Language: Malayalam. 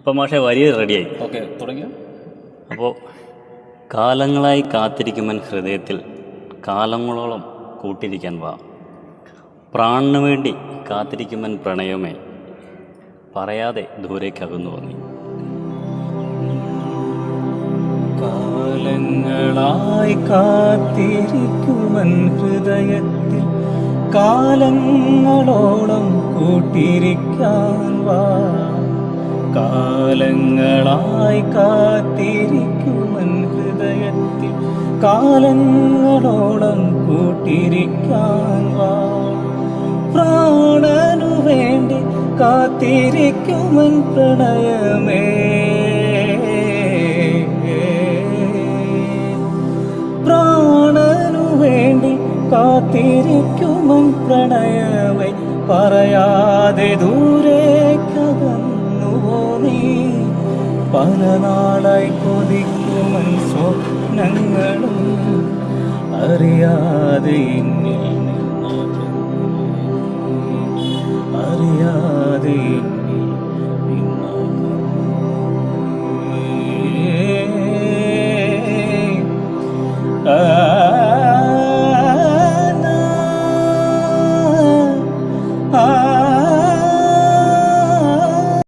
അപ്പം മാഷെ വരി റെഡിയായി. ഓക്കെ, തുടങ്ങിയോ? അപ്പോൾ കാലങ്ങളായി കാത്തിരിക്കുമൻ ഹൃദയത്തിൽ കാലങ്ങളോളം കൂട്ടിരിക്കാൻ വാ. പ്രാണിനു വേണ്ടി കാത്തിരിക്കുമൻ പ്രണയമേ, പറയാതെ ദൂരേക്കകന്നു നീ. കാലങ്ങളായി കാത്തിരിക്കുമൻ ഹൃദയത്തിൽ കാലങ്ങളോളം കൂട്ടിരിക്കാൻ വാ. കാലങ്ങളായി കാത്തിരിക്കുമൻ ഹൃദയത്തിൽ കാലങ്ങളോളം കൂട്ടിരിക്കാൻ വാ. പ്രാണനു വേണ്ടി കാത്തിരിക്കുമൻ പ്രണയമേ, പ്രാണനു വേണ്ടി കാത്തിരിക്കുമൻ പ്രണയമേ, പറയാതെ ദൂരേക്കകന്നുവോ നീ. പല നാളായി കൊതിക്കുമൻ സ്വപ്നങ്ങളും അറിയാതെ എന്നിൽ